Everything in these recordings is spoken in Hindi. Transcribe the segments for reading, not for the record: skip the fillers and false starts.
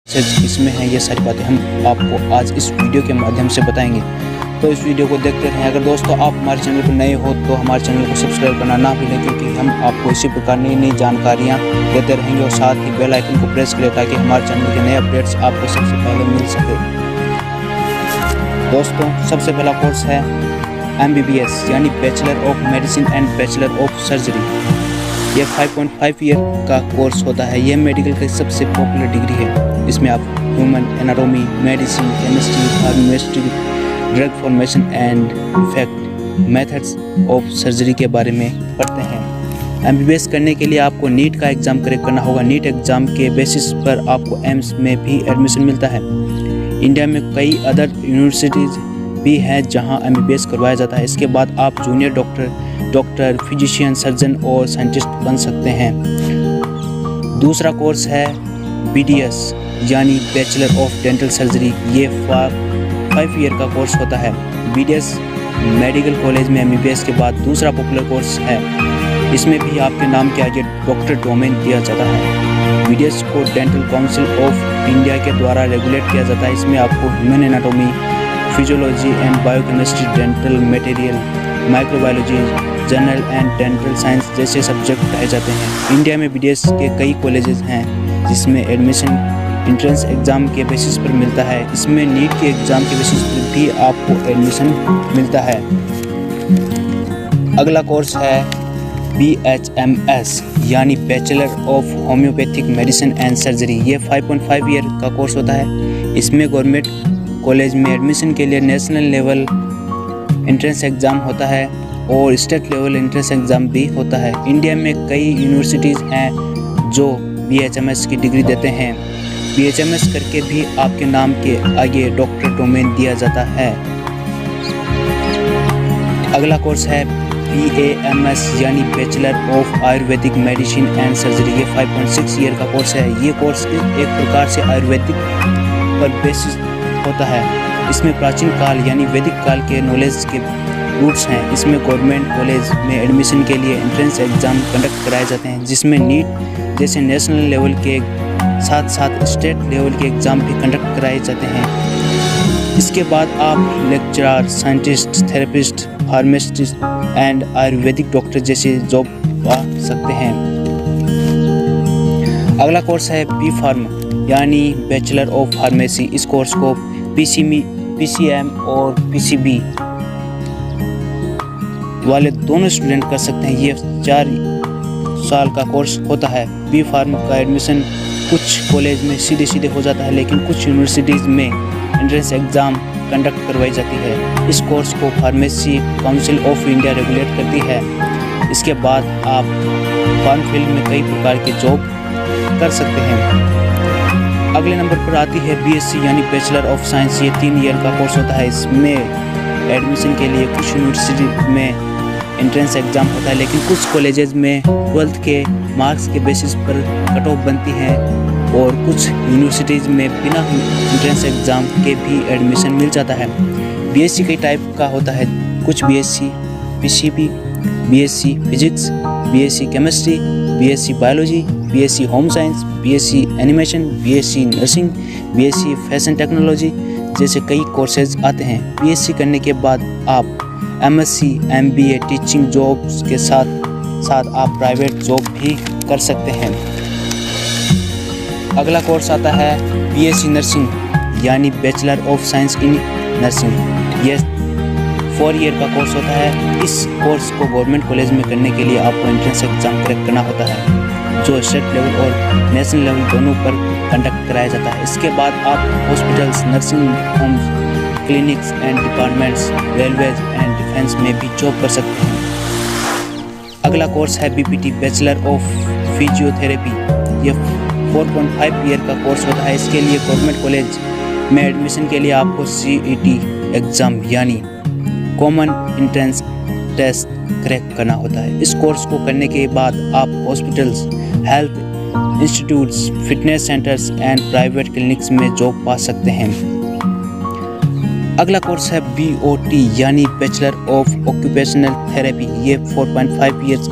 इसमें है, ये सारी बातें हम आपको आज इस वीडियो के माध्यम से बताएंगे। तो इस वीडियो को देखते रहें। अगर दोस्तों आप हमारे चैनल पर नए हो तो हमारे चैनल को सब्सक्राइब करना ना भूलें, क्योंकि हम आपको इसी प्रकार नई नई जानकारियाँ देते रहेंगे और साथ ही बेल आइकन को प्रेस करें ताकि हमारे चैनल के नए अपडेट्स आपको सबसे पहले मिल सके। दोस्तों सबसे पहला कोर्स है MBBS यानी bachelor of medicine and bachelor of surgery. ये 5.5 ईयर का कोर्स होता है। यह मेडिकल की सबसे पॉपुलर डिग्री है। इसमें आप ह्यूमन एनाटॉमी, मेडिसिन, केमिस्ट्री, फार्मेस्ट्री, drug formation and effect, methods of surgery के बारे में पढ़ते हैं। MBBS करने के लिए आपको नीट का एग्ज़ाम क्रैक करना होगा। नीट एग्ज़ाम के बेसिस पर आपको एम्स में भी एडमिशन मिलता है। इंडिया में कई अदर यूनिवर्सिटीज़ भी हैं जहां MBBS करवाया जाता है। इसके बाद आप जूनियर डॉक्टर, फिजिशियन, सर्जन और साइंटिस्ट बन सकते हैं। दूसरा कोर्स है BDS यानी बैचलर ऑफ डेंटल सर्जरी। ये 5 ईयर का कोर्स होता है। BDS मेडिकल कॉलेज में MBBS के बाद दूसरा पॉपुलर कोर्स है। इसमें भी आपके नाम के आगे डॉक्टर डोमेन दिया जाता है। BDS को डेंटल काउंसिल ऑफ इंडिया के द्वारा रेगुलेट किया जाता है। इसमें आपको human anatomy, physiology and biochemistry, dental material, microbiology, general and dental science जैसे सब्जेक्ट पढ़ाए जाते हैं। इंडिया में BDS के कई कॉलेजेस हैं जिसमें एडमिशन एंट्रेंस एग्ज़ाम के बेसिस पर मिलता है। इसमें नीट के एग्ज़ाम के बेसिस पर भी आपको एडमिशन मिलता है। अगला कोर्स है BHMS यानी bachelor of homeopathic medicine and surgery. ये 5.5 ईयर का कोर्स होता है। इसमें गवर्नमेंट कॉलेज में एडमिशन के लिए नेशनल लेवल एंट्रेंस एग्ज़ाम होता है और स्टेट लेवल एंट्रेंस एग्ज़ाम भी होता है। इंडिया में कई यूनिवर्सिटीज़ हैं जो BHMS की डिग्री देते हैं। BHMS करके भी आपके नाम के आगे डॉक्टर डोमेन दिया जाता है। अगला कोर्स है BAMS यानी bachelor of Ayurvedic medicine and surgery. ये 5.6 ईयर का कोर्स है। ये कोर्स एक प्रकार से आयुर्वेदिक पर बेसिस होता है। इसमें प्राचीन काल यानी वैदिक काल के नॉलेज के रूट्स हैं। इसमें गवर्नमेंट कॉलेज में एडमिशन के लिए एंट्रेंस एग्ज़ाम कंडक्ट कराए जाते हैं, जिसमें नीट जैसे नेशनल लेवल के साथ साथ स्टेट लेवल के एग्ज़ाम भी कंडक्ट कराए जाते हैं। इसके बाद आप lecturer, scientist, therapist, pharmacist and Ayurvedic doctor जैसे जॉब पा सकते हैं। अगला कोर्स है B.Pharm यानी बैचलर ऑफ फार्मेसी। इस कोर्स को PCM और PCB वाले दोनों स्टूडेंट कर सकते हैं। ये 4 साल का कोर्स होता है। B.Pharm का एडमिशन कुछ कॉलेज में सीधे हो जाता है, लेकिन कुछ यूनिवर्सिटीज़ में एंट्रेंस एग्ज़ाम कंडक्ट करवाई जाती है। इस कोर्स को pharmacy council of India regulate करती है। इसके बाद आप फार्म फील्ड में कई प्रकार की जॉब कर सकते हैं। अगले नंबर पर आती है BSc यानी बैचलर ऑफ साइंस। ये 3 ईयर का कोर्स होता है। इसमें एडमिशन के लिए कुछ यूनिवर्सिटी में एंट्रेंस एग्ज़ाम होता है, लेकिन कुछ कॉलेजेस में 12th के मार्क्स के बेसिस पर कट ऑफ बनती हैं और कुछ यूनिवर्सिटीज़ में बिना एंट्रेंस एग्ज़ाम के भी एडमिशन मिल जाता है। BSc कई टाइप का होता है। कुछ BSc PCB, BSc physics, BSc chemistry, BSc biology, BSc home science, BSc animation, BSc nursing, BSc fashion technology जैसे कई कोर्सेज आते हैं। BSc करने के बाद आप MSc MBA टीचिंग जॉब्स के साथ आप प्राइवेट जॉब भी कर सकते हैं। अगला कोर्स आता है BSc नर्सिंग यानी bachelor of science in nursing. यह 4 ईयर का कोर्स होता है। इस कोर्स को गवर्नमेंट कॉलेज में करने के लिए आपको एंट्रेंस एग्ज़ाम क्रैक करना होता है, जो स्टेट लेवल और नेशनल लेवल दोनों पर कंडक्ट कराया जाता है। इसके बाद आप hospitals, nursing homes, clinics and departments, railways and defence में भी जॉब कर सकते हैं। अगला कोर्स है BPT बैचलर ऑफ फिजियोथेरेपी। यह 4.5 ईयर का कोर्स होता है। इसके लिए गवर्नमेंट कॉलेज में एडमिशन के लिए आपको CET एग्ज़ाम यानी कॉमन एंट्रेंस टेस्ट क्रैक करना होता है। इस कोर्स को करने के बाद आप hospitals, health institutes, fitness centres and private clinics में जॉब पा सकते हैं। अगला कोर्स है BOT यानी बैचलर ऑफ ऑक्यूपेशनल थेरेपी। ये 4.5 ईयर्स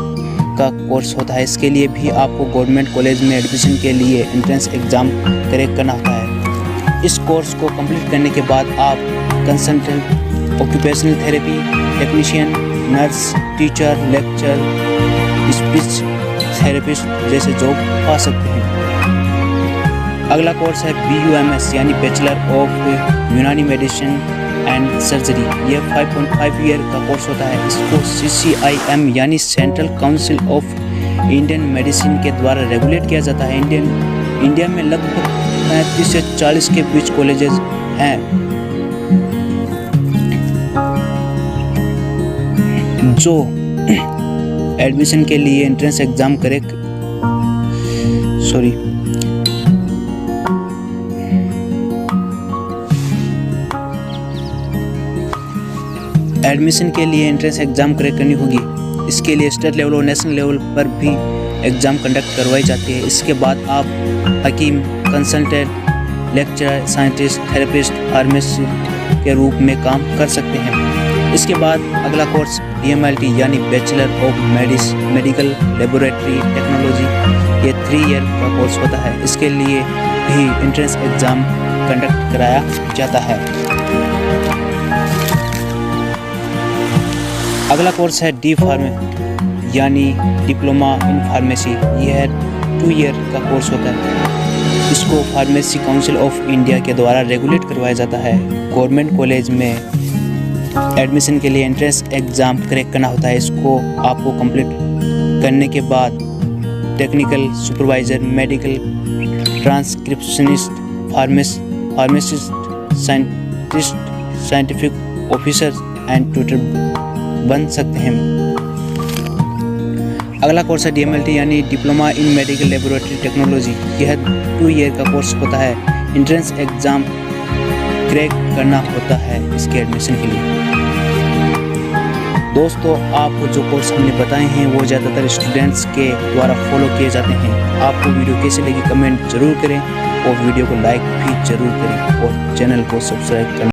का कोर्स होता है। इसके लिए भी आपको गवर्नमेंट कॉलेज में एडमिशन के लिए एंट्रेंस एग्ज़ाम क्रैक करना होता है। इस कोर्स को कंप्लीट करने के बाद आप consultant, occupational therapy technician, nurse, teacher, lecture, speech therapist जैसे जॉब पा सकते हैं। अगला कोर्स है BUMS यानी बैचलर ऑफ यूनानी मेडिसिन एंड सर्जरी। यह 5.5 ईयर का कोर्स होता है। इसको CCIM यानी central council of Indian medicine के द्वारा रेगुलेट किया जाता है। इंडिया में लगभग 35 से 40 के बीच कॉलेजेस हैं जो एडमिशन के लिए एंट्रेंस एग्जाम एडमिशन के लिए एंट्रेंस एग्जाम क्रैक करनी होगी। इसके लिए स्टेट लेवल और नेशनल लेवल पर भी एग्जाम कंडक्ट करवाई जाती है। इसके बाद आप हकीम, consultant, lecturer, scientist, therapist, pharmacist के रूप में काम कर सकते हैं। इसके बाद अगला कोर्स DMLT यानी bachelor of medical laboratory technology. ये 3 ईयर का कोर्स होता है। इसके लिए भी एंट्रेंस एग्जाम कंडक्ट कराया जाता है। अगला कोर्स है D.Pharm यानी डिप्लोमा इन फार्मेसी। यह 2 ईयर का कोर्स होता है। इसको फार्मेसी काउंसिल ऑफ इंडिया के द्वारा रेगुलेट करवाया जाता है। गवर्नमेंट कॉलेज में एडमिशन के लिए एंट्रेंस एग्ज़ाम क्रैक करना होता है। इसको आपको कंप्लीट करने के बाद technical supervisor, medical transcriptionist, pharmacist, scientific officer and tutor बन सकते हैं। अगला कोर्स है DMLT यानी diploma in medical laboratory technology. यह 2 ईयर का कोर्स होता है। एंट्रेंस एग्ज़ाम क्रैक करना होता है इसके एडमिशन के लिए। दोस्तों, आपको जो कोर्स हमने बताए हैं वो ज़्यादातर स्टूडेंट्स के द्वारा फॉलो किए जाते हैं। आपको वीडियो कैसी लगी कमेंट ज़रूर करें और वीडियो को लाइक भी ज़रूर करें और चैनल को सब्सक्राइब करें।